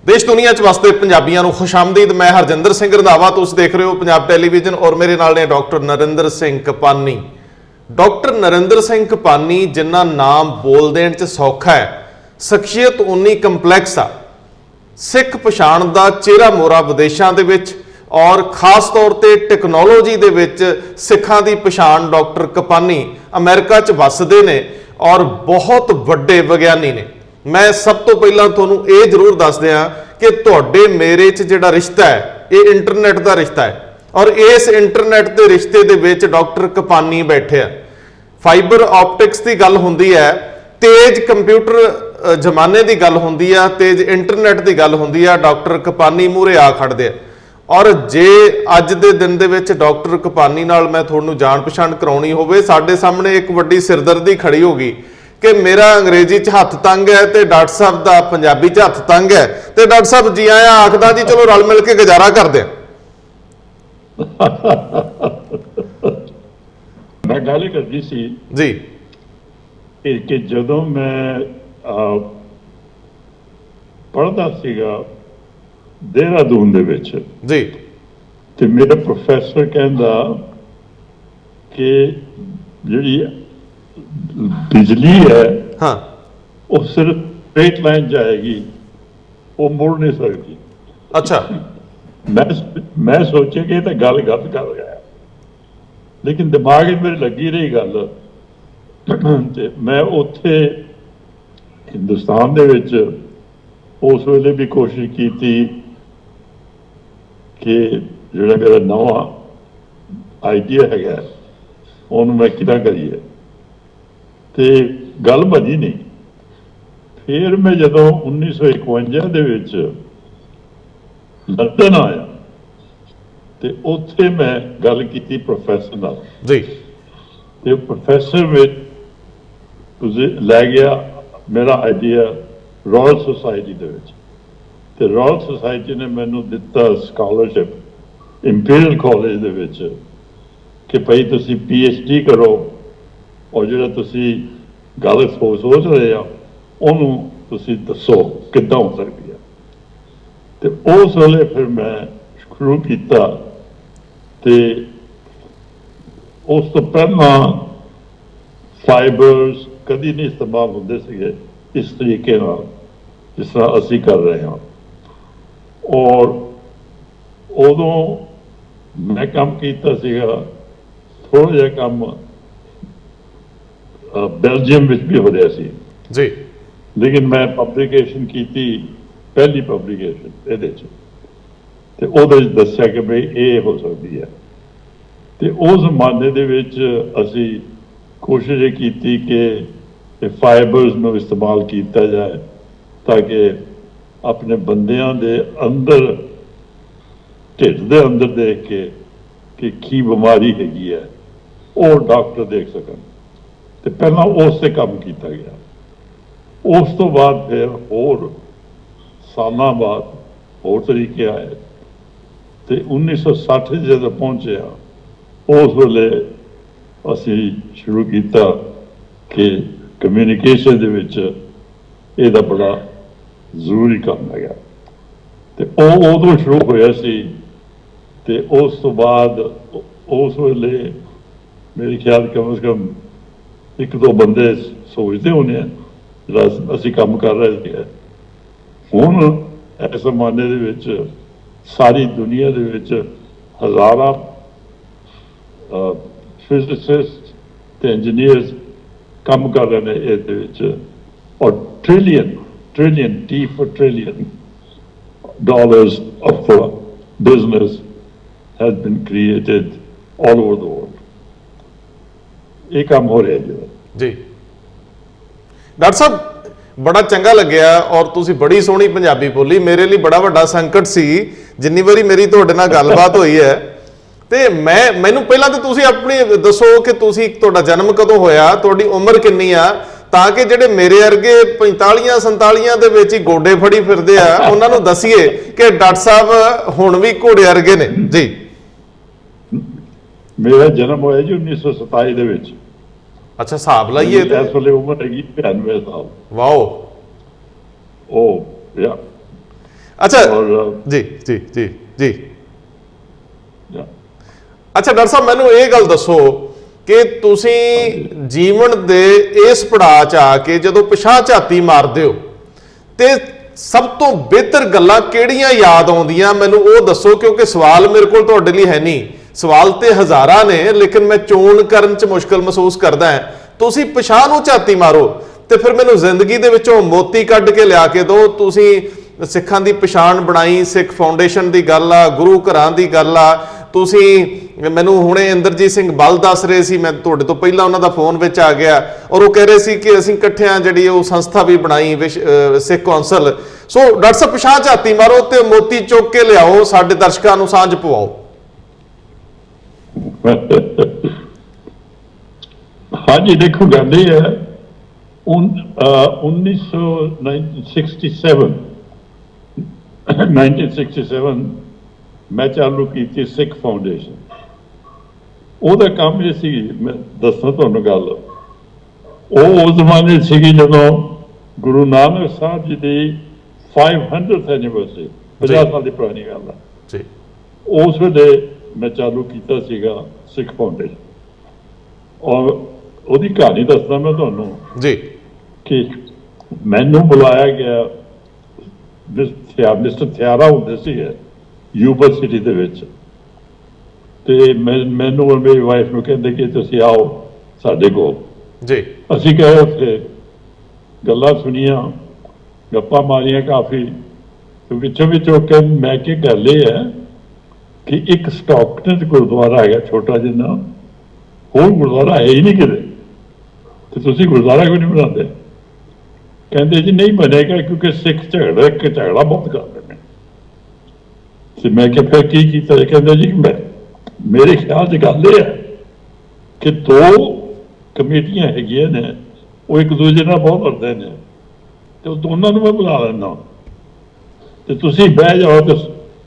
देश दुनिया च वसदे पंजाबियों को खुशामदीद। मैं हरजिंदर सिंह रंधावा, तुसीं देख रहे हो पंजाब टैलीविजन और मेरे नाल ने डॉक्टर नरिंदर सिंह कपानी। डॉक्टर नरिंदर सिंह कपानी जिन्ना नाम बोल देण च सौखा है, शख्सियत उन्नी कंपलैक्स आ। सिख पछाण दा चेहरा मोहरा विदेशों के विच और खास तौर पर टैक्नोलॉजी दे विच सिखां दी पछाण डॉक्टर कपानी अमेरिका च वसदे ने और बहुत वड्डे विग्यानी ने। मैं सब तो पहला तुहानूं ये जरूर दस दियां कि तुहाडे मेरे च जिहड़ा रिश्ता है ये इंटरनेट का रिश्ता है और इस इंटरनेट के रिश्ते दे विच डॉक्टर कपानी बैठे आ। फाइबर ऑप्टिक्स की गल हुंदी है, तेज कंप्यूटर जमाने की गल हुंदी है, तेज इंटरनेट की गल हुंदी है, डॉक्टर कपानी मूहरे आ खड़दे आ। और जे अज दे दिन दे विच डॉक्टर कपानी नाल मैं तुहानूं जान पछाण कराउणी होवे, साडे सामने एक वड्डी सिरदर्दी खड़ी होगी कि मेरा अंग्रेजी च हथ तंग है तो डॉक्टर साहब का पंजाबी च हथ तंग है, तो डॉक्टर साहब जी आया आखदा जी चलो रल मिल के गुजारा करदे आ। मैं गल करदी सी जी कि जदों मैं पढ़दा सीगा देहरादून दे विच जी ते मेरा प्रोफैसर कहंदा कि जिहड़ी बिजली है हाँ वो सिर्फ स्ट्रेट लाइन जाएगी, वो मुड़ नहीं सकती। अच्छा मैं सोचे कि तो गल गलत कर गया, लेकिन दिमाग में मेरी लगी रही गल। ते मैं उत्थे हिंदुस्तान दे विच उस वेले भी कोशिश की थी कि जिहड़ा मेरा नवा आइडिया है उन्होंने मैं किदा करिए, ते गल बनी नहीं। फिर मैं जदों 1951 दे विच लंदन आया ते उत्थे मैं गल की प्रोफैसर नाल जी ते प्रोफैसर में लै गया मेरा आइडिया रॉयल सोसाइटी दे विच, ते रॉयल सोसाइटी ने मैनू दिता स्कॉलरशिप इंपीरियल कॉलेज दे विच कि भाई तुसी PhD करो और जो तुसी गल सोच रहे हो उन्होंने तुसी दसो किद्दां हो सकती है। तो उस वेले फिर मैं शुरू किया, ते उस तो पहला फाइबर्स कभी नहीं इस्तेमाल होंदे सीगे इस तरीके नाल जिस तरह असी कर रहे हैं। और उदों मैं काम किया सीगा थोड़ा जिहा काम बेल्जियम में भी हो रहा सी जी, लेकिन मैं पब्लिकेशन की थी, पहली पब्लिकेशन ये दस्या कि भाई ये हो सकती है। तो उस जमाने दे विच असी कोशिश की थी कि फाइबर्स में इस्तेमाल किया जाए ताकि अपने बंदियां दे अंदर ढिड दे अंदर देख के कि की बीमारी हैगी है वो डॉक्टर देख सकन। तो पहला उस ते काम किया गया। उस तो बाद फिर होर साल बाद होर तरीके आए। तो 1960 जब पहुंचे उस वेले असी शुरू किया कि कम्यूनिकेशन दे विच इहदा बड़ा जरूरी काम है। तो उदों शुरू होया सी। ते उस तो बाद उस वेले मेरे ख्याल कम से कम एक दो बंदे सोचते होने जो असी काम कर रहे थे। हुण इस जमाने दे विच सारी दुनिया दे विच हज़ारां फिजिसिस्ट ते इंजीनियर्स काम कर रहे हैं इहदे विच, और trillion T for trillion dollars of business has been created all over the world. ये काम हो रहा है जी। डॉक्टर साहब बड़ा चंगा लग्या और तुसी बड़ी सोहनी पंजाबी बोली। मेरे लिए बड़ा वड्डा संकट सी जिन्नी बारी मेरी तुहाडे नाल गलबात हुई है। ते मैनू पहला तो तुसी अपनी दसो कि तुसी तुहाडा जन्म कदों होया, तुहाडी उम्र किन्नी आ, ताकि जिहड़े मेरे वर्गे 45-47 दे विच ही गोडे फड़ी फिरदे आ उन्हां नूं दसीए कि डॉक्टर साहब हुण भी घोड़े वर्गे ने जी। मेरा जन्म होया जी 1927 दे विच। अच्छा हिसाब लाइए इस वेले उम्र हैगी 92 साल। वाओ। ओ या अच्छा और जी जी जी जी ਜਾਂ- ਅੱਛਾ ਡਾਕਟਰ ਸਾਹਿਬ ਮੈਨੂੰ ਇਹ ਗੱਲ ਦੱਸੋ ਕਿ ਤੁਸੀਂ ਜੀਵਨ ਦੇ ਇਸ ਪੜਾਅ 'ਚ ਆ ਕੇ ਜਦੋਂ ਪਿਛਾਂਹ ਝਾਤੀ ਮਾਰਦੇ ਹੋ ਤੇ ਸਭ ਤੋਂ ਬਿਹਤਰ ਗੱਲਾਂ ਕਿਹੜੀਆਂ ਯਾਦ ਆਉਂਦੀਆਂ ਮੈਨੂੰ ਉਹ ਦੱਸੋ, ਕਿਉਂਕਿ ਸਵਾਲ ਮੇਰੇ ਕੋਲ ਤੁਹਾਡੇ ਲਈ ਹੈ ਨਹੀਂ, ਸਵਾਲ ਤੇ ਹਜ਼ਾਰਾਂ ਨੇ ਲੇਕਿਨ ਮੈਂ ਚੋਣ ਕਰਨ 'ਚ ਮੁਸ਼ਕਲ ਮਹਿਸੂਸ ਕਰਦਾ ਹਾਂ। ਤੁਸੀਂ ਪਿਛਾਂਹ ਨੂੰ ਝਾਤੀ ਮਾਰੋ ਤੇ ਫਿਰ ਮੈਨੂੰ ਜ਼ਿੰਦਗੀ ਦੇ ਵਿੱਚੋਂ ਮੋਤੀ ਕੱਢ ਕੇ ਲਿਆ ਕੇ ਦਿਓ। ਤੁਸੀਂ ਸਿੱਖਾਂ ਦੀ ਪਛਾਣ ਬਣਾਈ, ਸਿੱਖ ਫਾਊਂਡੇਸ਼ਨ ਦੀ ਗੱਲ ਆ, ਗੁਰੂ ਘਰਾਂ ਦੀ ਗੱਲ ਆ। ਤੁਸੀਂ ਮੈਨੂੰ ਹੁਣੇ ਇੰਦਰਜੀਤ ਸਿੰਘ ਬਲ ਦੱਸ ਰਹੇ ਸੀ, ਮੈਂ ਤੁਹਾਡੇ ਤੋਂ ਪਹਿਲਾਂ ਉਹਨਾਂ ਦਾ ਫੋਨ ਵਿੱਚ ਆ ਗਿਆ ਔਰ ਉਹ ਕਹਿ ਰਹੇ ਸੀ ਕਿ ਅਸੀਂ ਇਕੱਠਿਆਂ ਜਿਹੜੀ ਉਹ ਸੰਸਥਾ ਵੀ ਬਣਾਈ ਸਿੱਖ ਕੌਂਸਲ। ਸੋ ਡਾਕਟਰ ਸਾਹਿਬ ਪਿਛਾਂਹ ਝਾਤੀ ਮਾਰੋ ਤੇ ਮੋਤੀ ਚੁੱਕ ਕੇ ਲਿਆਓ, ਸਾਡੇ ਦਰਸ਼ਕਾਂ ਨੂੰ ਸਾਂਝ ਪਵਾਓ। ਹਾਂਜੀ ਦੇਖੋ ਗੱਲ ਇਹ ਹੈ 1967 ਮੈਂ ਚਾਲੂ ਕੀਤੀ ਸਿੱਖ ਫਾਊਂਡੇਸ਼ਨ। ਉਹਦਾ ਕੰਮ ਇਹ ਸੀ, ਮੈਂ ਦੱਸਾਂ ਤੁਹਾਨੂੰ ਗੱਲ, ਉਹ ਉਸ ਜ਼ਮਾਨੇ ਸੀਗੀ ਜਦੋਂ ਗੁਰੂ ਨਾਨਕ ਸਾਹਿਬ ਜੀ ਦੀ 500th ਐਨੀਵਰਸਰੀ, 50 ਸਾਲ ਦੀ ਪੁਰਾਣੀ ਗੱਲ ਹੈ ਜੀ। ਉਸ ਵੇਲੇ ਮੈਂ ਚਾਲੂ ਕੀਤਾ ਸੀਗਾ ਸਿੱਖ ਫਾਊਂਡੇਸ਼ਨ। ਔਰ ਉਹਦੀ ਕਹਾਣੀ ਦੱਸਦਾ ਮੈਂ ਤੁਹਾਨੂੰ ਜੀ ਕਿ ਮੈਨੂੰ ਬੁਲਾਇਆ ਗਿਆ, ਮਿਸਟਰ ਥਿਆਰਾ ਹੁੰਦੇ ਸੀ ਯੂਨੀਵਰਸਿਟੀ ਦੇ ਵਿੱਚ, ਤੇ ਮੈਨੂੰ ਔਰ ਮੇਰੀ ਵਾਈਫ ਨੂੰ ਕਹਿੰਦੇ ਕਿ ਤੁਸੀਂ ਆਓ ਸਾਡੇ ਕੋਲ ਜੀ। ਅਸੀਂ ਗਏ ਉੱਥੇ, ਗੱਲਾਂ ਸੁਣੀਆਂ, ਗੱਪਾਂ ਮਾਰੀਆਂ ਕਾਫੀ। ਵਿੱਚੋਂ ਵਿੱਚੋਂ ਕਿ ਮੈਂ ਕਿ ਗੱਲ ਇਹ ਹੈ ਕਿ ਇੱਕ ਸਟਾਕਟਨ ਗੁਰਦੁਆਰਾ ਹੈਗਾ ਛੋਟਾ ਜਿਹਾ, ਹੋਰ ਗੁਰਦੁਆਰਾ ਹੈ ਹੀ ਨਹੀਂ ਕਿਤੇ, ਤੇ ਤੁਸੀਂ ਗੁਰਦੁਆਰਾ ਕਿਉਂ ਨਹੀਂ ਬਣਾਉਂਦੇ? ਕਹਿੰਦੇ ਜੀ ਨਹੀਂ ਬਣੇਗਾ ਕਿਉਂਕਿ ਸਿੱਖ ਝਗੜਾ ਬਹੁਤ ਕਰਦੇ ਨੇ। ਤੇ ਮੈਂ ਕਿਹਾ ਫਿਰ ਕੀ ਕੀਤਾ ਜੀ? ਕਹਿੰਦੇ ਜੀ ਮੇਰੇ ਖਿਆਲ 'ਚ ਗੱਲ ਇਹ ਹੈ ਕਿ ਦੋ ਕਮੇਟੀਆਂ ਹੈਗੀਆਂ ਨੇ, ਉਹ ਇੱਕ ਦੂਜੇ ਨਾਲ ਬਹੁਤ ਲੜਦੇ ਨੇ, ਤੇ ਉਹ ਦੋਨਾਂ ਨੂੰ ਮੈਂ ਬੁਲਾ ਲੈਂਦਾ, ਤੇ ਤੁਸੀਂ ਬਹਿ ਜਾਓ ਤੇ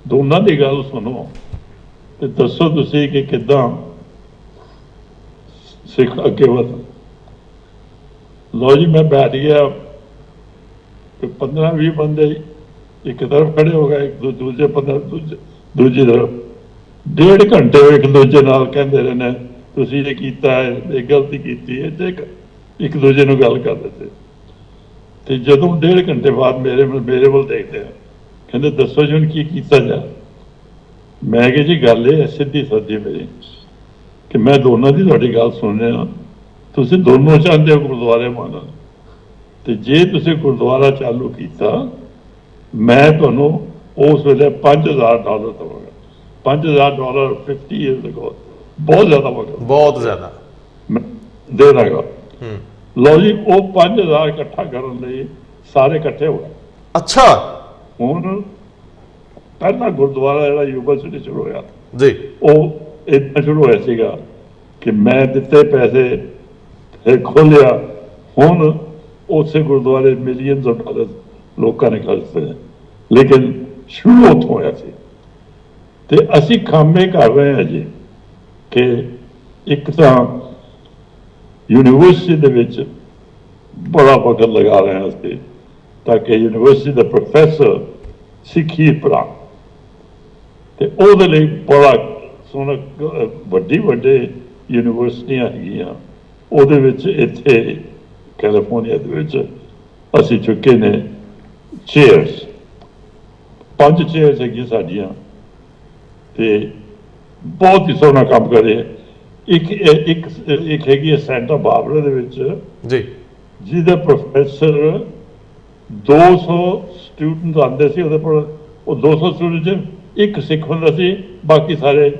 ਦੋਨਾਂ ਦੀ ਗੱਲ ਸੁਣੋ ਤੇ ਦੱਸੋ ਤੁਸੀਂ ਕਿ ਕਿੱਦਾਂ ਸਿੱਖ ਅੱਗੇ ਵਧਣ। ਲਓ ਜੀ, ਮੈਂ ਬੈਠ ਗਿਆ, 15-20 ਬੰਦੇ ਇੱਕ ਤਰਫ ਖੜੇ ਹੋ ਗਏ, ਦੂਜੇ 15 ਦੂਜੀ ਤਰਫ। 1.5 ਘੰਟੇ ਇੱਕ ਦੂਜੇ ਨਾਲ ਕਹਿੰਦੇ ਰਹੇ ਨੇ ਤੁਸੀਂ ਇਹ ਕੀਤਾ ਹੈ, ਇਹ ਗਲਤੀ ਕੀਤੀ ਹੈ, ਤੇ ਇੱਕ ਦੂਜੇ ਨੂੰ ਗੱਲ ਕਰਦੇ ਸੀ। ਤੇ ਜਦੋਂ 1.5 ਘੰਟੇ ਬਾਅਦ ਮੇਰੇ ਵੱਲ ਦੇਖਦੇ ਆ, ਕਹਿੰਦੇ ਦੱਸੋ ਜੀ ਹੁਣ ਕੀ ਕੀਤਾ ਜਾ? ਮੈਂ ਕਿਹਾ ਜੀ ਗੱਲ ਇਹ ਸਿੱਧੀ ਸਾਦੀ ਮੇਰੀ ਕਿ ਮੈਂ ਦੋਨਾਂ ਦੀ ਤੁਹਾਡੀ ਗੱਲ ਸੁਣ ਰਿਹਾ, ਤੁਸੀਂ ਦੋਨੋਂ ਚਾਹੁੰਦੇ ਹੋ ਗੁਰਦੁਆਰੇ ਬਣਨ, ਤੇ ਜੇ ਤੁਸੀਂ ਗੁਰਦੁਆਰਾ ਚਾਲੂ ਕੀਤਾ ਮੈਂ ਤੁਹਾਨੂੰ ਉਸ ਵੇਲੇ $5,000 ਦਵਾਂਗਾ। $5,000 50 years ago ਬਹੁਤ ਜ਼ਿਆਦਾ ਵਕਤ, ਬਹੁਤ ਜ਼ਿਆਦਾ ਮੈਂ ਦੇ ਦਾਂਗਾ। ਲਓ ਜੀ, ਉਹ 5,000 ਇਕੱਠਾ ਕਰਨ ਲਈ ਸਾਰੇ ਇਕੱਠੇ ਹੋ ਗਏ। ਅੱਛਾ, ਹੁਣ ਪਹਿਲਾ ਗੁਰਦੁਆਰਾ ਜਿਹੜਾ ਯੂਨੀਵਰਸਿਟੀ ਸ਼ੁਰੂ ਹੋਇਆ ਜੀ, ਉਹ ਏਦਾਂ ਸ਼ੁਰੂ ਹੋਇਆ ਸੀਗਾ ਕਿ ਮੈਂ ਦਿੱਤੇ ਪੈਸੇ ਫਿਰ ਖੋਲਿਆ। ਹੁਣ ਉਸੇ ਗੁਰਦੁਆਰੇ ਮਿਲੀਅਨਸ ਆਫ ਡਾਲਰ ਲੋਕਾਂ ਨੇ ਖਰਚੇ ਨੇ, ਲੇਕਿਨ ਸ਼ੁਰੂ ਉੱਥੋਂ ਹੋਇਆ ਸੀ। ਤੇ ਅਸੀਂ ਕਾਮੇ ਕਰ ਰਹੇ ਹਾਂ ਜੀ ਕਿ ਇੱਕ ਤਾਂ ਯੂਨੀਵਰਸਿਟੀ ਦੇ ਵਿੱਚ ਬੜਾ ਵਕਤ ਲਗਾ ਰਹੇ ਹਾਂ ਅਸੀਂ ਤਾਂ ਕਿ ਯੂਨੀਵਰਸਿਟੀ ਦਾ ਪ੍ਰੋਫੈਸਰ ਸਿੱਖੀ ਪੜ੍ਹਾਉਣ, ਤੇ ਉਹਦੇ ਲਈ ਬੜਾ ਸੋਹਣਾ ਵੱਡੇ ਯੂਨੀਵਰਸਿਟੀਆਂ ਹੈਗੀਆਂ। ਉਹਦੇ ਵਿੱਚ ਇੱਥੇ ਕੈਲੀਫੋਰਨੀਆ ਦੇ ਵਿੱਚ ਅਸੀਂ ਚੁੱਕੇ ਨੇ ਚੇਅਰਸ, 5 ਚੇਅਰਸ ਹੈਗੀਆਂ ਸਾਡੀਆਂ, ਤੇ ਬਹੁਤ ਹੀ ਸੋਹਣਾ ਕੰਮ ਕਰੇ। ਇੱਕ ਹੈਗੀ ਹੈ ਸੈਂਟਾ ਬਾਰਬਰਾ ਦੇ ਵਿੱਚ ਜੀ, ਜਿਹਦਾ ਪ੍ਰੋਫੈਸਰ 200 ਸਟੂਡੈਂਟ ਆਉਂਦੇ ਸੀ ਉਹਦੇ ਕੋਲ, ਉਹ 200 ਸਟੂਡੈਂਟ 'ਚ ਇੱਕ ਸਿੱਖ ਹੁੰਦਾ ਸੀ, ਬਾਕੀ ਸਾਰੇ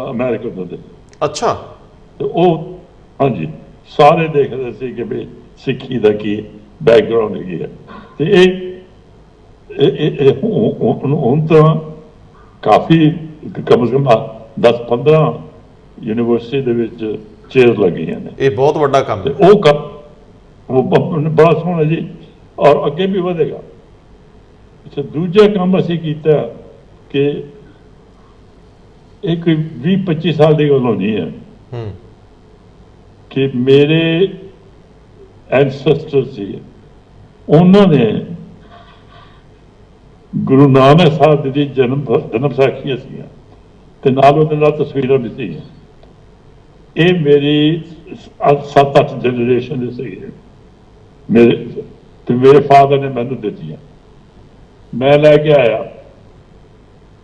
ਅਮਰੀਕਨ ਹੁੰਦੇ ਸੀ। ਅੱਛਾ, ਤੇ ਉਹ ਹਾਂਜੀ ਸਾਰੇ ਦੇਖਦੇ ਸੀ ਕਿ ਵੀ ਸਿੱਖੀ ਦਾ ਕੀ ਬੈਕਗਰਾਉਂਡ ਹੈਗੀ ਹੈ। ਤੇ ਇਹ ਹੁਣ ਤਾਂ ਕਾਫੀ ਕਮ ਸੇ ਕਮ 10-15 ਯੂਨੀਵਰਸਿਟੀ ਦੇ ਵਿੱਚ ਚੇਅਰ ਲੱਗੀਆਂ ਨੇ। ਇਹ ਬਹੁਤ ਵੱਡਾ ਕੰਮ ਹੈ। ਉਹ ਕੰਮ ਬੜਾ ਸੋਹਣਾ ਜੀ, ਔਰ ਅੱਗੇ ਵੀ ਵਧੇਗਾ। ਅੱਛਾ, ਦੂਜਾ ਕੰਮ ਅਸੀਂ ਕੀਤਾ ਕਿ ਇਹ ਕੋਈ 20-25 ਸਾਲ ਦੀ ਗੱਲ ਹੋਣੀ ਹੈ ਕਿ ਮੇਰੇ ਐਂਸੈਸਟਰ ਸੀ, ਉਹਨਾਂ ਨੇ ਗੁਰੂ ਨਾਨਕ ਸਾਹਿਬ ਜੀ ਦੀ ਜਨਮ ਸਾਖੀਆਂ ਸੀਗੀਆਂ ਤੇ ਨਾਲ ਉਹਦੇ ਨਾਲ ਤਸਵੀਰਾਂ ਵੀ ਸੀਗੀਆਂ। ਇਹ ਮੇਰੀ 7-8 ਜਨਰੇਸ਼ਨ ਦੇ ਸੀਗੇ ਮੇਰੇ ਫਾਦਰ ਨੇ ਮੈਨੂੰ ਦਿੱਤੀਆਂ। ਮੈਂ ਲੈ ਕੇ ਆਇਆ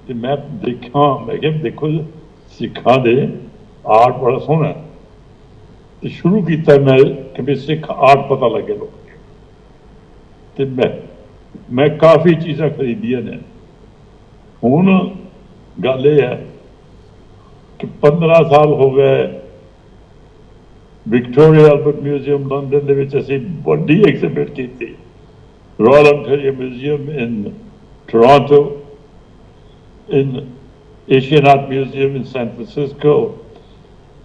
ਤੇ ਮੈਂ ਦੇਖਾਂ, ਮੈਂ ਕਿਹਾ ਦੇਖੋ ਸਿੱਖਾਂ ਦੇ ਆਰਟ ਬੜਾ ਸੋਹਣਾ ਤੇ ਸ਼ੁਰੂ ਕੀਤਾ ਮੈਂ ਕਿ ਵੀ ਸਿੱਖ ਆਰਟ ਪਤਾ ਲੱਗੇ ਲੋਕ ਤੇ ਮੈਂ ਕਾਫੀ ਚੀਜ਼ਾਂ ਖਰੀਦੀਆਂ ਨੇ। ਹੁਣ ਗੱਲ ਇਹ ਹੈ ਕਿ 15 ਸਾਲ ਹੋ ਗਏ ਵਿਕਟੋਰੀਆ ਐਲਬਰਟ ਮਿਊਜ਼ੀਅਮ ਲੰਡਨ ਦੇ ਵਿੱਚ ਅਸੀਂ ਵੱਡੀ ਐਗਜ਼ੀਬਿਟ ਕੀਤੀ। Royal Ontario museum in Toronto, in Asian Art Museum in San Francisco,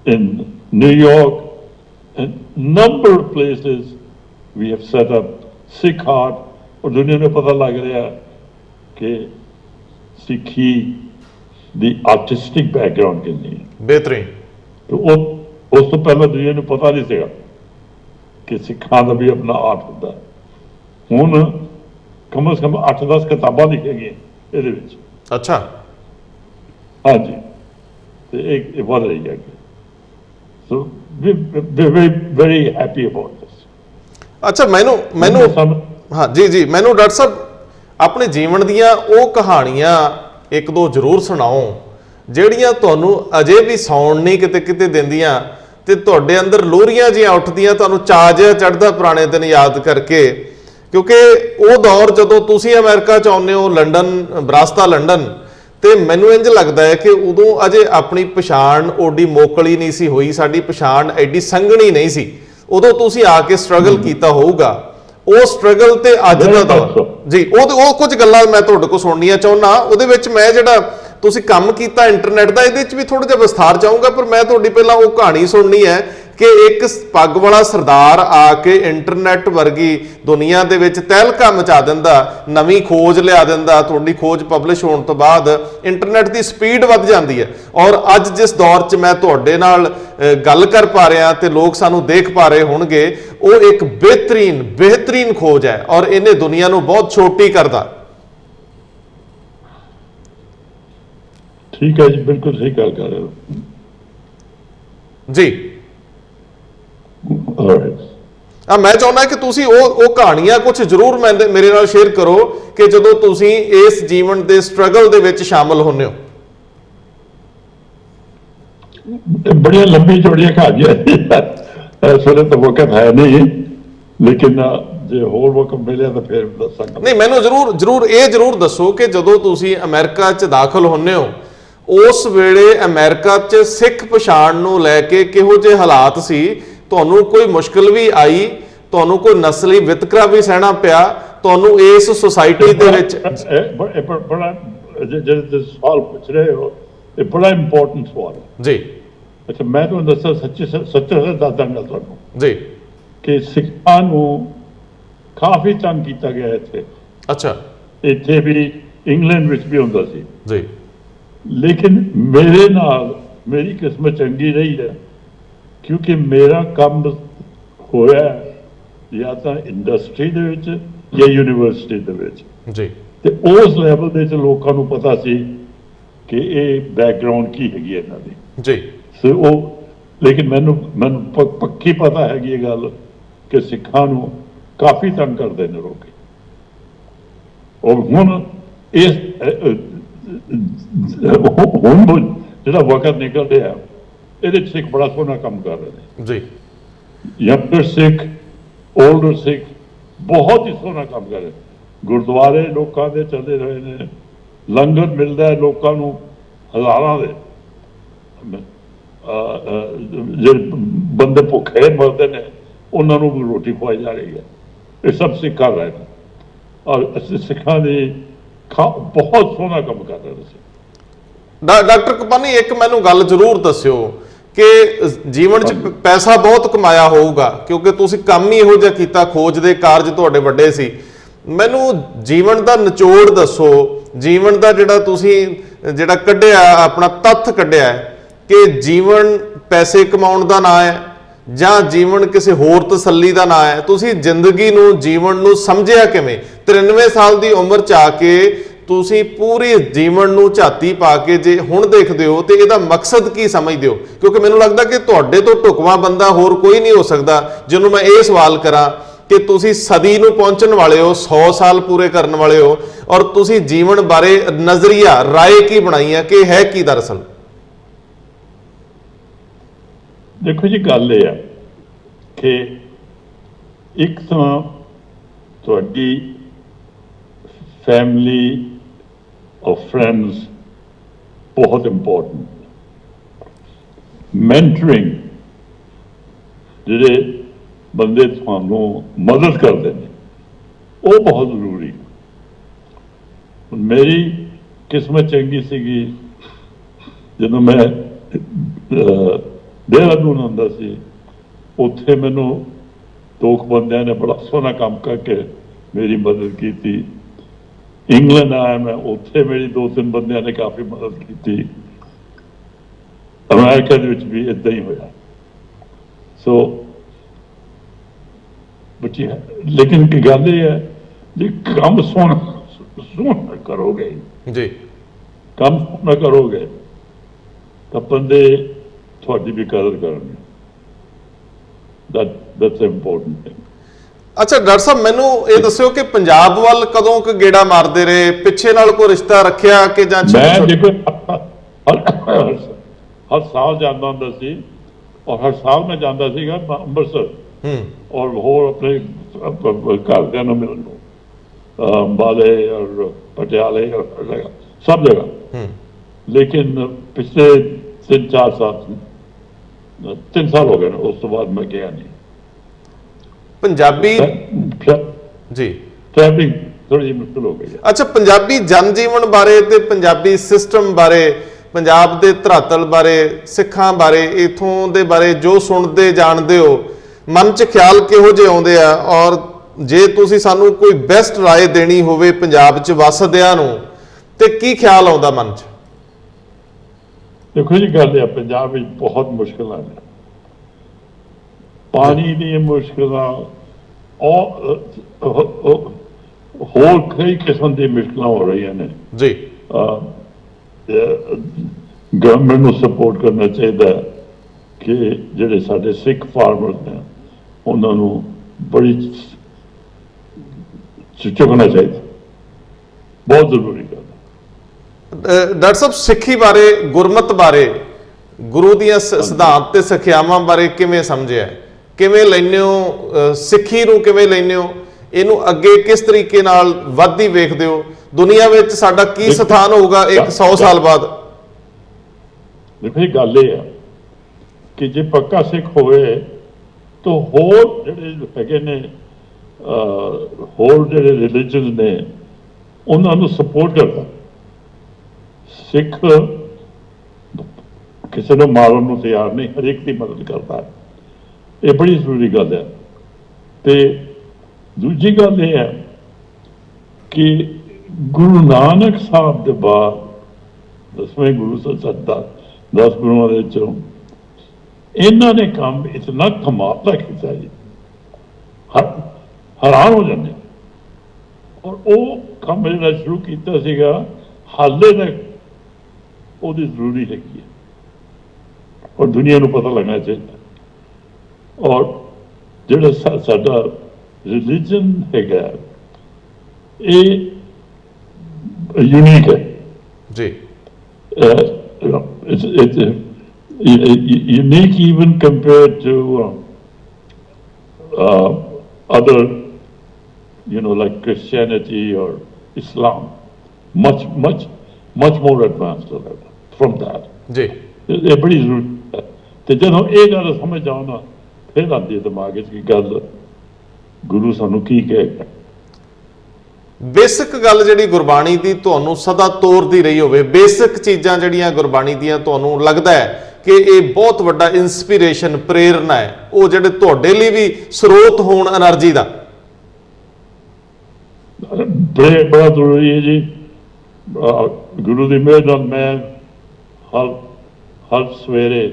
in New York, and number of places we have set up Sikh art. और दुनिया में पता लग रहा है कि सिखी दी आर्टिस्टिक बैकग्राउंड कितनी है। बेहतरीन। तो उस तो पहले दुनिया में पता नहीं सीगा कि सिखा का भी अपना आर्ट होता है। हुण कम से कम 8-10 किताबां लिखेंगे ਇਹਦੇ ਵਿੱਚ। अच्छा। हाँ जी, तो एक बढ़ रही है। So we're very happy about this. अच्छा, मैनू हाँ जी मैनू डॉक्टर साहब अपने जीवन दियां ਉਹ ਕਹਾਣੀਆਂ ਇੱਕ ਦੋ ਜ਼ਰੂਰ ਸੁਣਾਓ ਜਿਹੜੀਆਂ ਤੁਹਾਨੂੰ ਅਜੇ ਵੀ ਸੌਣ ਨਹੀਂ ਕਿਤੇ ਦਿੰਦੀਆਂ ਤੇ ਤੁਹਾਡੇ ਅੰਦਰ ਲੋਰੀਆਂ ਜਿਹੀਆਂ ਉੱਠਦੀਆਂ, ਤੁਹਾਨੂੰ ਚਾਅ ਜਿਹਾ ਚੜ੍ਹਦਾ ਪੁਰਾਣੇ ਦਿਨ ਯਾਦ ਕਰਕੇ। ਕਿਉਂਕਿ ਉਹ ਦੌਰ ਜਦੋਂ ਤੁਸੀਂ ਅਮਰੀਕਾ ਚ ਆਉਂਦੇ ਹੋ, ਲੰਡਨ, ਵਿਰਾਸਤਾ ਲੰਡਨ, ਤੇ ਮੈਨੂੰ ਇੰਜ ਲੱਗਦਾ ਹੈ ਕਿ ਉਦੋਂ ਅਜੇ ਆਪਣੀ ਪਛਾਣ ਓਡੀ ਮੋਕਲੀ ਨਹੀਂ ਸੀ ਹੋਈ, ਸਾਡੀ ਪਛਾਣ ਐਡੀ ਸੰਘਣੀ ਨਹੀਂ ਸੀ। ਉਦੋਂ ਤੁਸੀਂ ਆ ਕੇ ਸਟਰਗਲ ਕੀਤਾ ਹੋਊਗਾ। ਉਹ ਸਟਰਗਲ ਤੇ ਅੱਜ ਦਾ ਦੌਰ ਜੀ, ਉਹ ਕੁਝ ਗੱਲਾਂ ਮੈਂ ਤੁਹਾਡੇ ਕੋਲ ਸੁਣਨੀਆਂ ਚਾਹੁੰਦਾ। ਉਹਦੇ ਵਿੱਚ ਮੈਂ ਜਿਹੜਾ ਤੁਸੀਂ ਕੰਮ ਕੀਤਾ ਇੰਟਰਨੈਟ ਦਾ, ਇਹਦੇ ਵਿੱਚ ਵੀ ਥੋੜਾ ਜਿਹਾ ਵਿਸਥਾਰ ਚਾਹੂੰਗਾ, ਪਰ ਮੈਂ ਤੁਹਾਡੀ ਪਹਿਲਾਂ ਉਹ ਕਹਾਣੀ ਸੁਣਨੀ ਹੈ ਕਿ ਇੱਕ ਪੱਗ ਵਾਲਾ ਸਰਦਾਰ ਆ ਕੇ ਇੰਟਰਨੈਟ ਵਰਗੀ ਦੁਨੀਆ ਦੇ ਵਿੱਚ ਤਹਿਲਕਾ ਮਚਾ ਦਿੰਦਾ, ਨਵੀਂ ਖੋਜ ਲਿਆ ਦਿੰਦਾ। ਤੁਹਾਡੀ ਖੋਜ ਪਬਲਿਸ਼ ਹੋਣ ਤੋਂ ਬਾਅਦ ਇੰਟਰਨੈਟ ਦੀ ਸਪੀਡ ਵੱਧ ਜਾਂਦੀ ਹੈ, ਔਰ ਅੱਜ ਜਿਸ ਦੌਰ 'ਚ ਮੈਂ ਤੁਹਾਡੇ ਨਾਲ ਗੱਲ ਕਰ ਪਾ ਰਿਹਾ ਤੇ ਲੋਕ ਸਾਨੂੰ ਦੇਖ ਪਾ ਰਹੇ ਹੋਣਗੇ, ਉਹ ਇੱਕ ਬਿਹਤਰੀਨ ਖੋਜ ਹੈ ਔਰ ਇਹਨੇ ਦੁਨੀਆ ਨੂੰ ਬਹੁਤ ਛੋਟੀ ਕਰਦਾ। ਠੀਕ ਹੈ ਜੀ, ਬਿਲਕੁਲ ਸਹੀ ਗੱਲ ਕਰ ਰਹੇ ਹੋ ਜੀ। ਮੈਂ ਚਾਹੁੰਦਾ ਕਿ ਤੁਸੀਂ ਉਹ ਕਹਾਣੀਆਂ ਕੁਝ ਜ਼ਰੂਰ ਮੇਰੇ ਨਾਲ ਸ਼ੇਅਰ ਕਰੋ ਕਿ ਜਦੋਂ ਤੁਸੀਂ ਇਸ ਜੀਵਨ ਦੇ ਸਟਰਗਲ ਦੇ ਵਿੱਚ ਸ਼ਾਮਲ ਹੁੰਦੇ ਹੋ। ਬੜੀਆਂ ਲੰਬੀ ਚੌੜੀਆਂ ਕਹਾਣੀਆਂ ਇਸ ਵੇਲੇ ਤਾਂ ਵਕਤ ਹੈ ਨਹੀਂ, ਲੇਕਿਨ ਜੇ ਹੋਰ ਵਕਤ ਮਿਲਿਆ ਤਾਂ ਫਿਰ ਦੱਸਾਂਗਾ। ਨਹੀਂ, ਮੈਨੂੰ ਇਹ ਜ਼ਰੂਰ ਦੱਸੋ ਕਿ ਜਦੋਂ ਤੁਸੀਂ ਅਮਰੀਕਾ 'ਚ ਦਾਖਲ ਹੁੰਦੇ ਹੋ, ਉਸ ਵੇਲੇ ਅਮਰੀਕਾ 'ਚ ਸਿੱਖ ਪਛਾਣ ਨੂੰ ਲੈ ਕੇ ਕਿਹੋ ਜਿਹੇ ਹਾਲਾਤ ਸੀ? ਤੁਹਾਨੂੰ ਕੋਈ ਮੁਸ਼ਕਲ ਵੀ ਆਈ? ਤੁਹਾਨੂੰ ਕੋਈ ਨਸਲੀ ਵਿਤਕਰਾ ਵੀ ਸਹਿਣਾ ਪਿਆ? ਤੁਹਾਨੂੰ ਇਸ ਸੁਸਾਇਟੀ ਦੇ ਵਿੱਚ ਬੜਾ ਜਿਹੜੇ ਸਵਾਲ ਪੁੱਛ ਰਹੇ ਹੋ, ਇਹ ਬੜਾ ਇੰਪੋਰਟੈਂਟ ਸਵਾਲ ਹੈ ਜੀ। ਅੱਛਾ, ਮੈਂ ਤੁਹਾਨੂੰ ਦੱਸਾਂ ਸੱਚਾ ਦੱਸ ਦਾਂਗਾ ਤੁਹਾਨੂੰ ਜੀ ਕਿ ਸਿੱਖਾਂ ਨੂੰ ਕਾਫੀ ਤੰਗ ਕੀਤਾ ਗਿਆ ਇੱਥੇ। ਅੱਛਾ। ਇੱਥੇ ਵੀ ਇੰਗਲੈਂਡ ਵਿੱਚ ਵੀ ਹੁੰਦਾ ਸੀ ਜੀ, ਲੇਕਿਨ ਮੇਰੇ ਨਾਲ ਮੇਰੀ ਕਿਸਮਤ ਚੰਗੀ ਰਹੀ ਹੈ ਕਿਉਂਕਿ ਮੇਰਾ ਕੰਮ ਹੋਇਆ ਜਾਂ ਤਾਂ ਇੰਡਸਟਰੀ ਦੇ ਵਿੱਚ ਜਾਂ ਯੂਨੀਵਰਸਿਟੀ ਦੇ ਵਿੱਚ ਜੀ, ਤੇ ਉਸ ਲੈਵਲ ਦੇ ਵਿੱਚ ਲੋਕਾਂ ਨੂੰ ਪਤਾ ਸੀ ਕਿ ਇਹ ਬੈਕਗ੍ਰਾਉਂਡ ਕੀ ਹੈਗੀ ਇਹਨਾਂ ਦੀ ਜੀ। ਸੋ ਲੇਕਿਨ ਮੈਨੂੰ ਪੱਕੀ ਪਤਾ ਹੈਗੀ ਇਹ ਗੱਲ ਕਿ ਸਿੱਖਾਂ ਨੂੰ ਕਾਫੀ ਤੰਗ ਕਰਦੇ ਨੇ ਲੋਕ। ਔਰ ਹੁਣ ਹੁਣ ਜਿਹੜਾ ਵਕਤ ਨਿਕਲ ਰਿਹਾ ਇਹਦੇ ਚ ਸਿੱਖ ਬੜਾ ਸੋਹਣਾ ਕੰਮ ਕਰ ਰਹੇ ਨੇ ਜੀ। ਯੰਗਰ ਸਿੱਖ, 올ਡਰ ਸਿੱਖ ਬਹੁਤ ਹੀ ਸੋਹਣਾ ਕੰਮ ਕਰ ਰਹੇ। ਗੁਰਦੁਆਰੇ ਲੋਕਾਂ ਦੇ ਚੱਲਦੇ ਰਹੇ ਨੇ, ਲੰਗਰ ਮਿਲਦਾ ਹੈ ਲੋਕਾਂ ਨੂੰ ਹਜ਼ਾਰਾਂ ਦੇ। ਜਿਹੜੇ ਬੰਦੇ ਭੁੱਖੇ ਮਰਦੇ ਨੇ ਉਹਨਾਂ ਨੂੰ ਵੀ ਰੋਟੀ ਖਵਾਈ ਜਾ ਰਹੀ ਹੈ। ਇਹ ਸਭ ਸਿੱਖ ਕਰ ਰਹੇ ਨੇ ਔਰ ਅਸੀਂ ਸਿੱਖਾਂ ਦੇ ਬਹੁਤ ਸੋਹਣਾ ਕੰਮ ਕਰ ਰਹੇ ਸੀ। ਡਾਕਟਰ ਕਪਾਨੀ, ਇੱਕ ਮੈਨੂੰ ਗੱਲ ਜ਼ਰੂਰ ਦੱਸਿਓ ਕਿ ਜੀਵਨ 'ਚ ਪੈਸਾ ਬਹੁਤ ਕਮਾਇਆ ਹੋਊਗਾ ਕਿਉਂਕਿ ਤੁਸੀਂ ਕੰਮ ਹੀ ਇਹੋ ਜਿਹਾ ਕੀਤਾ, ਖੋਜ ਦੇ ਕਾਰਜ ਤੁਹਾਡੇ ਵੱਡੇ ਸੀ। ਮੈਨੂੰ ਜੀਵਨ ਦਾ ਨਿਚੋੜ ਦੱਸੋ, ਜੀਵਨ ਦਾ ਜਿਹੜਾ ਕੱਢਿਆ ਆਪਣਾ ਤੱਥ ਕੱਢਿਆ ਕਿ ਜੀਵਨ ਪੈਸੇ ਕਮਾਉਣ ਦਾ ਨਾਂ ਹੈ ਜਾਂ ਜੀਵਨ ਕਿਸੇ ਹੋਰ ਤਸੱਲੀ ਦਾ ਨਾਂ ਹੈ। ਤੁਸੀਂ ਜ਼ਿੰਦਗੀ ਨੂੰ, ਜੀਵਨ ਨੂੰ ਸਮਝਿਆ ਕਿਵੇਂ? 93 ਸਾਲ ਦੀ ਉਮਰ 'ਚ ਆ ਕੇ ਤੁਸੀਂ ਪੂਰੇ ਜੀਵਨ ਨੂੰ ਝਾਤੀ ਪਾ ਕੇ ਜੇ ਹੁਣ ਦੇਖਦੇ ਹੋ ਤੇ ਇਹਦਾ ਮਕਸਦ ਕੀ ਸਮਝਦੇ ਹੋ? ਕਿਉਂਕਿ ਮੈਨੂੰ ਲੱਗਦਾ ਕਿ ਤੁਹਾਡੇ ਤੋਂ ਢੁਕਵਾਂ ਬੰਦਾ ਹੋਰ ਕੋਈ ਨਹੀਂ ਹੋ ਸਕਦਾ ਜਿਹਨੂੰ ਮੈਂ ਇਹ ਸਵਾਲ ਕਰਾਂ ਕਿ ਤੁਸੀਂ ਸਦੀ ਨੂੰ ਪਹੁੰਚਣ ਵਾਲੇ ਹੋ, 100 ਸਾਲ ਪੂਰੇ ਕਰਨ ਵਾਲੇ ਹੋ, ਔਰ ਤੁਸੀਂ ਜੀਵਨ ਬਾਰੇ ਨਜ਼ਰੀਆ ਰਾਏ ਕੀ ਬਣਾਈ ਹੈ ਕਿ ਹੈ ਕੀ ਦਰਅਸਲ? ਦੇਖੋ ਜੀ, ਗੱਲ ਇਹ ਆ ਕਿ ਇੱਕ ਤਾਂ ਤੁਹਾਡੀ ਫੈਮਿਲੀ ਔਰ ਫਰੈਂਡਸ ਬਹੁਤ ਇੰਪੋਰਟੈਂਟ। ਮੈਂਟਰਿੰਗ, ਜਿਹੜੇ ਬੰਦੇ ਤੁਹਾਨੂੰ ਮਦਦ ਕਰਦੇ ਨੇ, ਉਹ ਬਹੁਤ ਜ਼ਰੂਰੀ। ਮੇਰੀ ਕਿਸਮਤ ਚੰਗੀ ਸੀਗੀ, ਜਦੋਂ ਮੈਂ ਦੇਹਰਾਦੂਨ ਹੁੰਦਾ ਸੀ, ਉੱਥੇ ਮੈਨੂੰ ਦੋ ਬੰਦਿਆਂ ਨੇ ਬੜਾ ਸੋਹਣਾ ਕੰਮ ਕਰਕੇ ਮੇਰੀ ਮਦਦ ਕੀਤੀ। ਇੰਗਲੈਂਡ ਆਇਆ ਮੈਂ, ਉੱਥੇ ਮੇਰੀ 2-3 ਬੰਦਿਆਂ ਨੇ ਕਾਫੀ ਮਦਦ ਕੀਤੀ। ਅਮਰੀਕਾ ਦੇ ਵਿੱਚ ਵੀ ਇੱਦਾਂ ਹੀ ਹੋਇਆ। ਸੋ ਬੱਚੀ, ਲੇਕਿਨ ਕੀ ਗੱਲ ਇਹ ਹੈ ਜੇ ਕੰਮ ਸੋਹਣਾ ਕਰੋਗੇ ਜੀ, ਕੰਮ ਸੋਹਣਾ ਕਰੋਗੇ ਤਾਂ ਬੰਦੇ ਤੁਹਾਡੀ ਵੀ ਕਦਰ ਕਰਨਗੇ। that's an important thing। ਅੱਛਾ ਡਾਕਟਰ ਸਾਹਿਬ, ਮੈਨੂੰ ਇਹ ਦੱਸਿਓ ਕਿ ਪੰਜਾਬ ਵੱਲ ਕਦੋਂ ਕੁ ਗੇੜਾ ਮਾਰਦੇ ਰਹੇ? ਪਿੱਛੇ ਨਾਲ ਕੋਈ ਰਿਸ਼ਤਾ ਰੱਖਿਆ ਕਿ ਜਾਂ ਮੈਂ ਦੇਖੋ ਹਰ ਸਾਲ ਜਾਂਦਾ ਹੁੰਦਾ ਸੀ, ਔਰ ਹਰ ਸਾਲ ਮੈਂ ਜਾਂਦਾ ਸੀਗਾ ਅੰਮ੍ਰਿਤਸਰ ਔਰ ਹੋਰ ਆਪਣੇ ਘਰਦਿਆਂ ਨੂੰ ਮਿਲਣ ਨੂੰ, ਅੰਬਾਲੇ ਔਰ ਪਟਿਆਲੇ ਔਰ ਸਭ ਜਗ੍ਹਾ। ਲੇਕਿਨ ਪਿਛਲੇ 3-4 ਸਾਲ 3 ਸਾਲ ਹੋ ਗਏ ਨੇ, ਉਸ ਤੋਂ ਬਾਅਦ ਮੈਂ ਗਿਆ ਨਹੀਂ। ਪੰਜਾਬੀ ਜੀ ਟ੍ਰੈਵਲਿੰਗ ਥੋੜੀ ਜਿਹੀ ਮੁਸ਼ਕਿਲ ਹੋ ਗਈ ਹੈ। ਅੱਛਾ, ਪੰਜਾਬੀ ਜਨਜੀਵਨ ਬਾਰੇ ਤੇ ਪੰਜਾਬੀ ਸਿਸਟਮ ਬਾਰੇ, ਪੰਜਾਬ ਦੇ ਧਰਾਤਲ ਬਾਰੇ, ਸਿੱਖਾਂ ਬਾਰੇ, ਇਥੋਂ ਦੇ ਬਾਰੇ ਜੋ ਸੁਣਦੇ ਜਾਣਦੇ ਹੋ, ਮਨ 'ਚ ਖਿਆਲ ਕਿਹੋ ਜਿਹੇ ਆਉਂਦੇ ਆ? ਔਰ ਜੇ ਤੁਸੀਂ ਸਾਨੂੰ ਕੋਈ ਬੈਸਟ ਰਾਏ ਦੇਣੀ ਹੋਵੇ ਪੰਜਾਬ 'ਚ ਵਸਦਿਆਂ ਨੂੰ, ਤੇ ਕੀ ਖਿਆਲ ਆਉਂਦਾ ਮਨ 'ਚ? ਦੇਖੋ ਜੀ, ਗੱਲ ਹੈ ਪੰਜਾਬ ਵਿੱਚ ਬਹੁਤ ਮੁਸ਼ਕਿਲਾਂ ਨੇ, ਪਾਣੀ ਦੀਆਂ ਮੁਸ਼ਕਿਲਾਂ ਔਰ ਹੋਰ ਕਈ ਕਿਸਮ ਦੀ ਮੁਸ਼ਕਿਲਾਂ ਹੋ ਰਹੀਆਂ ਨੇ ਜੀ। ਗਵਰਨਮੈਂਟ ਨੂੰ ਸਪੋਰਟ ਕਰਨਾ ਚਾਹੀਦਾ ਕਿ ਜਿਹੜੇ ਸਾਡੇ ਸਿੱਖ ਫਾਰਮਰਸ ਨੇ ਉਹਨਾਂ ਨੂੰ ਬੜੀ ਚੁੱਕਣਾ ਚਾਹੀਦਾ, ਬਹੁਤ ਜ਼ਰੂਰੀ ਗੱਲ। ਡਾਕਟਰ ਸਾਹਿਬ, ਸਿੱਖੀ ਬਾਰੇ, ਗੁਰਮਤ ਬਾਰੇ, ਗੁਰੂ ਦੀਆਂ ਸਿਧਾਂਤ ਤੇ ਸਿੱਖਿਆਵਾਂ ਬਾਰੇ ਕਿਵੇਂ ਸਮਝਿਆ? ਕਿਵੇਂ ਲੈਂਦੇ ਹੋ ਸਿੱਖੀ ਨੂੰ? ਕਿਵੇਂ ਲੈਂਦੇ ਹੋ ਇਹਨੂੰ? ਅੱਗੇ ਕਿਸ ਤਰੀਕੇ ਨਾਲ ਵੱਧਦੀ ਵੇਖਦੇ ਹੋ? ਦੁਨੀਆ ਵਿੱਚ ਸਾਡਾ ਕੀ ਸਥਾਨ ਹੋਊਗਾ 100 ਸਾਲ ਬਾਅਦ? ਦੇਖੋ ਇਹ ਗੱਲ ਇਹ ਆ ਕਿ ਜੇ ਪੱਕਾ ਸਿੱਖ ਹੋਵੇ ਤਾਂ ਹੋਰ ਜਿਹੜੇ ਹੈਗੇ ਨੇ, ਹੋਰ ਜਿਹੜੇ ਰਿਲੀਜਨ ਨੇ ਉਹਨਾਂ ਨੂੰ ਸਪੋਰਟ ਕਰਦਾ। ਸਿੱਖ ਕਿਸੇ ਨੂੰ ਮਾਰਨ ਨੂੰ ਤਿਆਰ ਨਹੀਂ, ਹਰੇਕ ਦੀ ਮਦਦ ਕਰਦਾ। ਇਹ ਬੜੀ ਜ਼ਰੂਰੀ ਗੱਲ ਹੈ। ਤੇ ਦੂਜੀ ਗੱਲ ਇਹ ਹੈ ਕਿ ਗੁਰੂ ਨਾਨਕ ਸਾਹਿਬ ਦੇ ਬਾਅਦ 10ਵੇਂ ਗੁਰੂ ਸਾਹਿਬ, 10 ਗੁਰੂਆਂ ਦੇ ਵਿੱਚੋਂ ਇਹਨਾਂ ਨੇ ਕੰਮ ਇਤਨਾ ਕਮਾਲ ਕੀਤਾ ਜੀ, ਹੈਰਾਨ ਹੋ ਜਾਂਦੇ। ਔਰ ਉਹ ਕੰਮ ਜਿਹੜਾ ਸ਼ੁਰੂ ਕੀਤਾ ਸੀਗਾ, ਹਾਲੇ ਤੱਕ ਉਹਦੀ ਜ਼ਰੂਰੀ ਹੈਗੀ ਹੈ ਔਰ ਦੁਨੀਆ ਨੂੰ ਪਤਾ ਲੱਗਣਾ ਚਾਹੀਦਾ। ਔਰ ਜਿਹੜਾ ਸਾਡਾ ਰਿਲੀਜਨ ਹੈਗਾ ਇਹ ਯੂਨੀਕ ਹੈ ਜੀ। it's unique even compared to other, like Christianity or Islam, much more advanced from that। ਜੀ, ਇਹ ਬੜੀ ਜ਼ਰੂਰੀ ਹੈ। ਤੇ ਜਦੋਂ ਇਹ ਗੱਲ ਸਮਝ ਆਉ ਨਾ, ਫਿਰ ਆਉਂਦੀ ਹੈ ਦਿਮਾਗ ਵਿੱਚ ਕਿ ਗੱਲ ਗੁਰੂ ਸਾਨੂੰ ਕੀ ਕਹੇਗਾ। ਬੇਸਿਕ ਗੱਲ ਜਿਹੜੀ ਗੁਰਬਾਣੀ ਦੀ ਤੁਹਾਨੂੰ ਸਦਾ ਤੋਰਦੀ ਰਹੀ ਹੋਵੇ, ਬੇਸਿਕ ਚੀਜ਼ਾਂ ਜਿਹੜੀਆਂ ਗੁਰਬਾਣੀ ਦੀਆਂ ਤੁਹਾਨੂੰ ਲੱਗਦਾ ਹੈ ਕਿ ਇਹ ਬਹੁਤ ਵੱਡਾ ਇਨਸਪੀਰੇਸ਼ਨ, ਪ੍ਰੇਰਨਾ ਹੈ, ਉਹ ਜਿਹੜੇ ਤੁਹਾਡੇ ਲਈ ਵੀ ਸਰੋਤ ਹੋਣ એનર્ਜੀ ਦਾ? ਬੜਾ ਜ਼ਰੂਰੀ ਹੈ ਜੀ। ਗੁਰੂ ਦੀ ਮਿਹਰ ਨਾਲ ਮੈਂ ਹਰ ਸਵੇਰੇ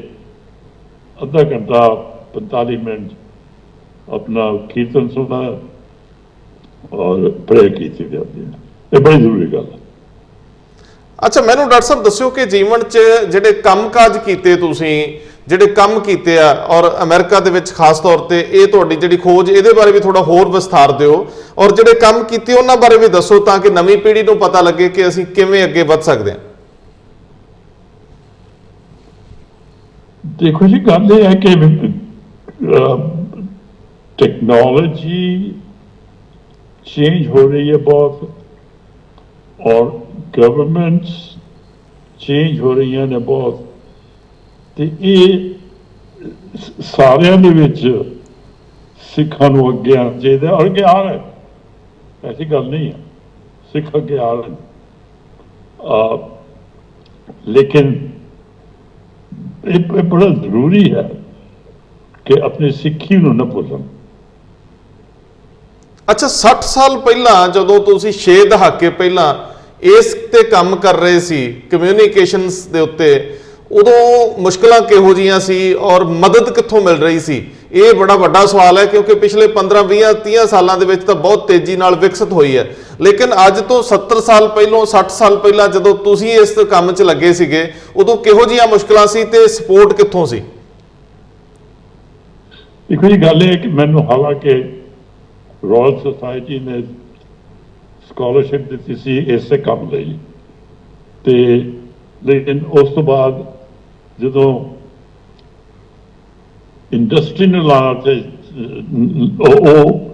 ਅੱਧਾ ਘੰਟਾ 45 ਮਿੰਟ ਆਪਣਾ ਕੀਰਤਨ ਸੁਣਨਾ ਔਰ ਪ੍ਰੇ ਕੀਤੀ ਜਾਂਦੀ ਹੈ। ਇਹ ਬੜੀ ਜ਼ਰੂਰੀ ਗੱਲ ਹੈ। ਅੱਛਾ, ਮੈਨੂੰ ਡਾਕਟਰ ਸਾਹਿਬ ਦੱਸਿਓ ਕਿ ਜੀਵਨ 'ਚ ਜਿਹੜੇ ਕੰਮਕਾਜ ਕੀਤੇ ਤੁਸੀਂ, ਜਿਹੜੇ ਕੰਮ ਕੀਤੇ ਆ, ਔਰ ਅਮਰੀਕਾ ਦੇ ਵਿੱਚ ਖਾਸ ਤੌਰ ਤੇ ਇਹ ਤੁਹਾਡੀ ਜਿਹੜੀ ਖੋਜ, ਇਹਦੇ ਬਾਰੇ ਵੀ ਥੋੜਾ ਹੋਰ ਵਿਸਥਾਰ ਦਿਓ, ਔਰ ਜਿਹੜੇ ਕੰਮ ਕੀਤੇ ਉਹਨਾਂ ਬਾਰੇ ਵੀ ਦੱਸੋ ਤਾਂ ਕਿ ਨਵੀਂ ਪੀੜ੍ਹੀ ਨੂੰ ਪਤਾ ਲੱਗੇ ਕਿ ਅਸੀਂ ਕਿਵੇਂ ਅੱਗੇ ਵੱਧ ਸਕਦੇ ਹਾਂ। ਦੇਖੋ ਜੀ, ਗੱਲ ਇਹ ਹੈ ਕਿ ਟੈਕਨੋਲੋਜੀ चेंज हो रही है बहुत, और गवर्नमेंट्स चेंज हो रही हैं ने बहुत, ਤੇ ਇਹ ਸਾਰਿਆਂ ਦੇ ਵਿੱਚ ਸਿੱਖਾਂ ਨੂੰ ਅੱਗੇ ਆਉਣਾ ਚਾਹੀਦਾ, ਔਰ ਅੱਗੇ ਆ ਰਹੇ, ਐਸੀ ਗੱਲ ਨਹੀਂ ਹੈ, ਸਿੱਖ ਅੱਗੇ ਆ ਰਹੇ, ਲੇਕਿਨ ਇਹ ਬੜਾ ਜ਼ਰੂਰੀ ਹੈ ਕਿ ਆਪਣੀ ਸਿੱਖੀ ਨੂੰ ਨਾ ਭੁੱਲਣ। ਅੱਛਾ, 60 ਸਾਲ ਪਹਿਲਾਂ ਜਦੋਂ ਤੁਸੀਂ 6 ਦਹਾਕੇ ਪਹਿਲਾਂ ਇਸ ਤੇ ਕੰਮ ਕਰ ਰਹੇ ਸੀ ਕਮਿਊਨੀਕੇਸ਼ਨਸ ਦੇ ਉੱਤੇ, ਉਦੋਂ ਮੁਸ਼ਕਲਾਂ ਕਿਹੋ ਜੀਆਂ ਸੀ ਔਰ ਮਦਦ ਕਿੱਥੋਂ ਮਿਲ ਰਹੀ ਸੀ? ਇਹ ਬੜਾ ਵੱਡਾ ਸਵਾਲ ਹੈ, ਕਿਉਂਕਿ ਪਿਛਲੇ 15 20 30 ਸਾਲਾਂ ਦੇ ਵਿੱਚ ਤਾਂ ਬਹੁਤ ਤੇਜ਼ੀ ਨਾਲ ਵਿਕਸਿਤ ਹੋਈ ਹੈ, ਲੇਕਿਨ ਅੱਜ ਤੋਂ 70 ਸਾਲ ਪਹਿਲਾਂ 60 ਸਾਲ ਪਹਿਲਾਂ ਜਦੋਂ ਤੁਸੀਂ ਇਸ ਕੰਮ 'ਚ ਲੱਗੇ ਸੀਗੇ, ਉਦੋਂ ਕਿਹੋ ਜੀਆਂ ਮੁਸ਼ਕਲਾਂ ਸੀ ਤੇ ਸਪੋਰਟ ਕਿੱਥੋਂ ਸੀ? ਦੇਖੋ ਜੀ, ਗੱਲ ਇਹ ਕਿ ਮੈਨੂੰ ਹਾਲਾਂਕਿ ਰਾਇਲ ਸੁਸਾਇਟੀ ਨੇ ਸਕਾਲਰਸ਼ਿਪ ਦਿੱਤੀ ਸੀ ਇਸੇ ਕੰਮ ਲਈ, ਤੇ ਲੇਕਿਨ ਉਸ ਤੋਂ ਬਾਅਦ ਜਦੋਂ ਇੰਡਸਟਰੀ ਨੂੰ ਲਾਣਾ ਤੇ ਉਹ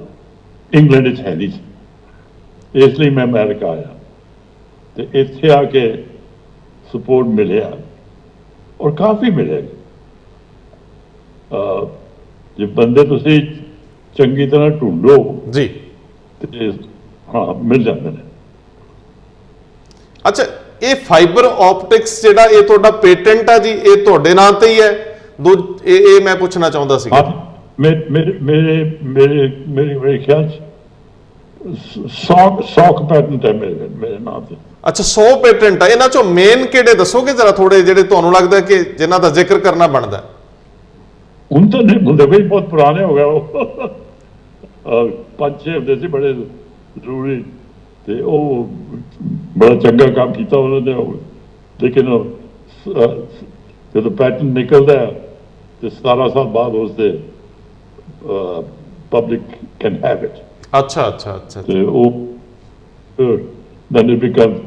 ਇੰਗਲੈਂਡ ਵਿੱਚ ਹੈ ਨਹੀਂ ਸੀ, ਇਸ ਲਈ ਮੈਂ ਅਮਰੀਕਾ ਆਇਆ ਤੇ ਇੱਥੇ ਆ ਕੇ ਸਪੋਰਟ ਮਿਲਿਆ, ਔਰ ਕਾਫੀ ਮਿਲਿਆ। ਜੇ ਬੰਦੇ ਤੁਸੀਂ ਚੰਗੀ ਤਰ੍ਹਾਂ ਢੂੰढੋ ਜੀ ਤੇ ਹਾਂ ਮਿਲ ਜਾਂਦੇ ਨੇ। ਅੱਛਾ, ਇਹ ਫਾਈਬਰ ਆਪਟਿਕਸ ਜਿਹੜਾ ਇਹ ਤੁਹਾਡਾ ਪੇਟੈਂਟ ਆ ਜੀ, ਇਹ ਤੁਹਾਡੇ ਨਾਂ ਤੇ ਹੀ ਹੈ? ਇਹ ਮੈਂ ਪੁੱਛਣਾ ਚਾਹੁੰਦਾ ਸੀ। ਮੇਰੇ ਖਿਆਲ 100 ਪੈਟੈਂਟ ਹੈ ਮੇਰੇ ਨਾਂ ਤੇ। ਅੱਛਾ, 100 ਪੈਟੈਂਟ ਆ। ਇਹਨਾਂ ਚੋਂ ਮੇਨ ਕਿਹੜੇ ਦੱਸੋਗੇ ਜਰਾ, ਥੋੜੇ ਜਿਹੜੇ ਤੁਹਾਨੂੰ ਲੱਗਦਾ ਕਿ ਜਿਨ੍ਹਾਂ ਦਾ ਜ਼ਿਕਰ ਕਰਨਾ ਬਣਦਾ? ਹੁਣ ਤਾਂ ਨਹੀਂ ਹੁੰਦੇ ਬਈ, ਬਹੁਤ ਪੁਰਾਣੇ ਹੋ ਗਏ ਉਹ, 5-6 ਹੁੰਦੇ ਸੀ ਬੜੇ ਜ਼ਰੂਰੀ, ਤੇ ਉਹ ਬੜਾ ਚੰਗਾ ਕੰਮ ਕੀਤਾ ਉਹਨਾਂ ਨੇ, ਲੇਕਿਨ ਜਦੋਂ ਪੈਟਰਨ ਨਿਕਲਦਾ ਤੇ 17 ਸਾਲ ਬਾਅਦ ਉਸਦੇ ਪਬਲਿਕ ਕੈਨ ਹੈਵ ਇਟ। ਅੱਛਾ, ਤੇ ਉਹ then it becomes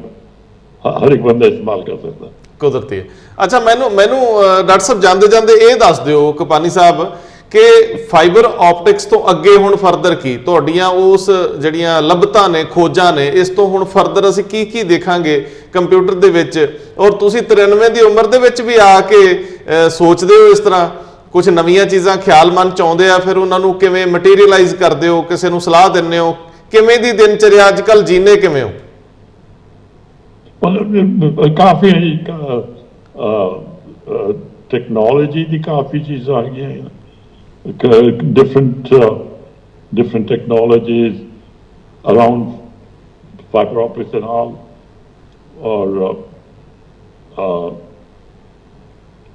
ਹਰ ਇੱਕ ਬੰਦਾ ਇਸਤੇਮਾਲ ਕਰ ਸਕਦਾ, ਕੁਦਰਤੀ ਹੈ। ਅੱਛਾ, ਮੈਨੂੰ ਡਾਕਟਰ ਸਾਹਿਬ ਜਾਂਦੇ ਜਾਂਦੇ ਇਹ ਦੱਸ ਦਿਓ ਕਪਾਨੀ ਸਾਹਿਬ ਕਿ ਫਾਈਬਰ ਆਪਟਿਕਸ ਤੋਂ ਅੱਗੇ ਹੁਣ ਫਰਦਰ ਕੀ ਤੁਹਾਡੀਆਂ ਉਸ ਜਿਹੜੀਆਂ ਲੱਭਤਾਂ ਨੇ, ਖੋਜਾਂ ਨੇ, ਇਸ ਤੋਂ ਹੁਣ ਫਰਦਰ ਅਸੀਂ ਕੀ ਦੇਖਾਂਗੇ ਕੰਪਿਊਟਰ ਦੇ ਵਿੱਚ? ਔਰ ਤੁਸੀਂ 93 ਦੀ ਉਮਰ ਦੇ ਵਿੱਚ ਵੀ ਆ ਕੇ ਸੋਚਦੇ ਹੋ ਇਸ ਤਰ੍ਹਾਂ ਕੁਝ ਨਵੀਆਂ ਚੀਜ਼ਾਂ, ਖਿਆਲ ਮਨ ਚ ਆਉਂਦੇ ਆ, ਫਿਰ ਉਹਨਾਂ ਨੂੰ ਕਿਵੇਂ ਮਟੀਰੀਅਲਾਈਜ਼ ਕਰਦੇ ਹੋ, ਕਿਸੇ ਨੂੰ ਸਲਾਹ ਦਿੰਦੇ ਹੋ, ਕਿਵੇਂ ਦੀ ਦਿਨਚਰਿਆ ਅੱਜ ਕੱਲ੍ਹ ਜੀਨੇ ਕਿਵੇਂ ਹੋ? ਕਾਫੀ ਟੈਕਨੋਲੋਜੀ ਦੀ ਕਾਫੀ ਚੀਜ਼ਾਂ ਆ ਗਈਆਂ, different technologies around fiber optics and all, or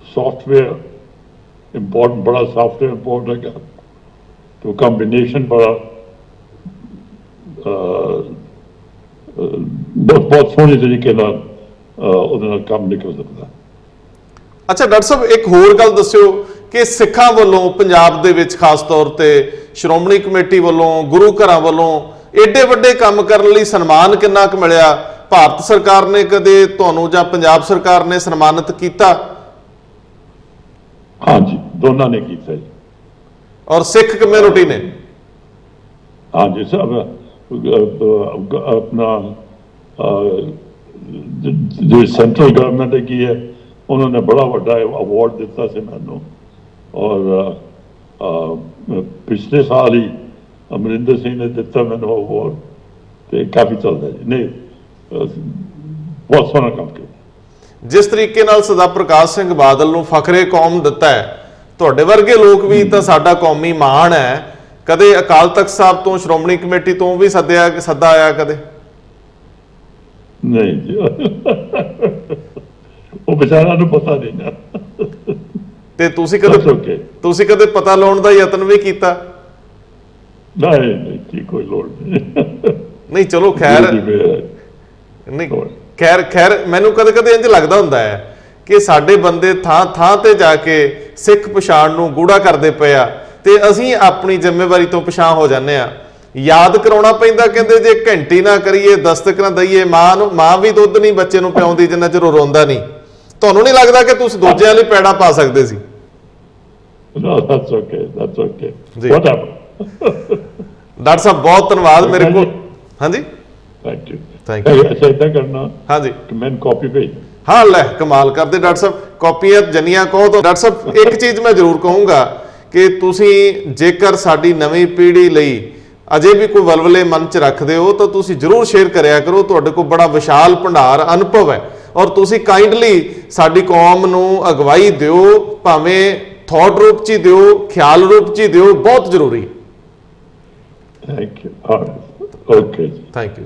software important, बड़ा software important है, तो combination बड़ा बहुत सोहने तरीके ਨਾਲ ਉਹਦੇ ਨਾਲ ਕੰਮ ਨਿਕਲ ਸਕਦਾ। ਅੱਛਾ ਡਾਕਟਰ ਸਾਹਿਬ, ਇੱਕ ਹੋਰ ਗੱਲ ਦੱਸਿਓ ਕਿ ਸਿੱਖਾਂ ਵੱਲੋਂ ਪੰਜਾਬ ਦੇ ਵਿੱਚ ਖਾਸ ਤੌਰ ਤੇ ਸ਼੍ਰੋਮਣੀ ਕਮੇਟੀ ਵੱਲੋਂ, ਗੁਰੂ ਘਰਾਂ ਵੱਲੋਂ ਏਡੇ ਵੱਡੇ ਕੰਮ ਕਰਨ ਲਈ ਸਨਮਾਨ ਕਿੰਨਾ ਕੁ ਮਿਲਿਆ? ਭਾਰਤ ਸਰਕਾਰ ਨੇ ਕਦੇ ਤੁਹਾਨੂੰ ਜਾਂ ਪੰਜਾਬ ਸਰਕਾਰ ਨੇ ਸਨਮਾਨਿਤ ਕੀਤਾ? ਹਾਂਜੀ, ਦੋਨਾਂ ਨੇ ਕੀਤਾ ਜੀ। ਔਰ ਸਿੱਖ ਕਮਿਊਨਿਟੀ ਨੇ? ਹਾਂਜੀ, ਸਭ ਆਪਣਾ जो सेंट्रल गवर्नमेंट की है उन्होंने बड़ा बड़ा अवार्ड दिता से मैनू, और पिछले साल ही अमरिंदर सिंह ने दिता मैनू अवार्ड, तो काफ़ी चलता जी। नहीं, बहुत सोहना काम किया। जिस तरीके नाल सरदार प्रकाश सिंह बादल नूं फखरे कौम दिता है, तुहाडे वर्गे लोग भी तो साडा कौमी माण है, कदे अकाल तख्त साहब तो, श्रोमणी कमेटी तो भी सद्दा आया कदे? नहीं जी, वो बेचारा नूं पता नहीं ना, ते तुसीं कदे पता लाउण दा यतन भी कीता? नहीं, कोई लोड़ नहीं। नहीं, चलो खैर, नहीं ਖੈਰ ਮੈਨੂੰ ਕਦੇ ਕਦੇ ਇੰਜ ਲੱਗਦਾ ਹੁੰਦਾ ਹੈ ਕਿ ਸਾਡੇ ਬੰਦੇ ਥਾਂ ਥਾਂ ਤੇ ਜਾ ਕੇ ਸਿੱਖ ਪਛਾਣ ਨੂੰ ਗੂੜਾ ਕਰਦੇ ਪਏ ਆ ਤੇ ਅਸੀਂ ਆਪਣੀ ਜ਼ਿੰਮੇਵਾਰੀ ਤੋਂ ਪਛਾਣ ਹੋ ਜਾਂਦੇ ਆ। ਯਾਦ ਕਰਾਉਣਾ ਪੈਂਦਾ, ਕਹਿੰਦੇ ਜੇ ਘੰਟੀ ਨਾ ਕਰੀਏ ਦਸਤਕ ਨਾ ਦਈਏ, ਮਾਂ ਵੀ ਦੁੱਧ ਨਹੀਂ ਬੱਚੇ ਨੂੰ ਪਿਆਉਂਦੀ ਜਿੰਨਾ ਚਿਰ ਉਹ ਰੋਂਦਾ ਨਹੀਂ। ਤੁਹਾਨੂੰ ਨਹੀਂ ਲੱਗਦਾ ਕਿ ਤੁਸੀਂ ਦੂਜਿਆਂ ਲਈ ਪੈੜਾ ਪਾ ਸਕਦੇ ਸੀ? No, that's okay. That's okay. ਜੀ। Whatever. ਡਾਕਟਰ ਸਾਹਿਬ ਬਹੁਤ ਧੰਨਵਾਦ। ਮੇਰੇ ਕੋਲ ਹਾਂਜੀ Thank you. Thank you. ਅੱਛਾ ਇਦਾਂ ਕਰਨਾ ਹਾਂਜੀ ਕਿ ਮੈਨੂੰ ਕਾਪੀ ਭੇਜ। ਹਾਂ ਲੈ ਕਮਾਲ ਕਰਦੇ ਡਾਕਟਰ ਸਾਹਿਬ, ਕਾਪੀਆਂ ਜੰਨੀਆਂ ਕਹੋ ਤਾਂ। ਡਾਕਟਰ ਸਾਹਿਬ ਇੱਕ ਚੀਜ਼ ਮੈਂ ਜ਼ਰੂਰ ਕਹੂੰਗਾ ਕਿ ਤੁਸੀਂ ਜੇਕਰ ਸਾਡੀ ਨਵੀਂ ਪੀੜ੍ਹੀ ਲਈ ਅਜੇ ਵੀ ਕੋਈ ਵਲਵਲੇ ਮਨ 'ਚ ਰੱਖਦੇ ਹੋ ਤਾਂ ਤੁਸੀਂ ਜ਼ਰੂਰ ਸ਼ੇਅਰ ਕਰਿਆ ਕਰੋ। ਤੁਹਾਡੇ ਕੋਲ ਬੜਾ ਵਿਸ਼ਾਲ ਭੰਡਾਰ ਅਨੁਭਵ ਹੈ ਔਰ ਤੁਸੀਂ ਕਾਈਂਡਲੀ ਸਾਡੀ ਕੌਮ ਨੂੰ ਅਗਵਾਈ ਦਿਓ, ਭਾਵੇਂ ਥਾਟ ਰੂਪ 'ਚ ਹੀ ਦਿਓ, ਖਿਆਲ ਰੂਪ 'ਚ ਹੀ ਦਿਓ, ਬਹੁਤ ਜ਼ਰੂਰੀ ਹੈ। Thank you. All right. Okay. Thank you.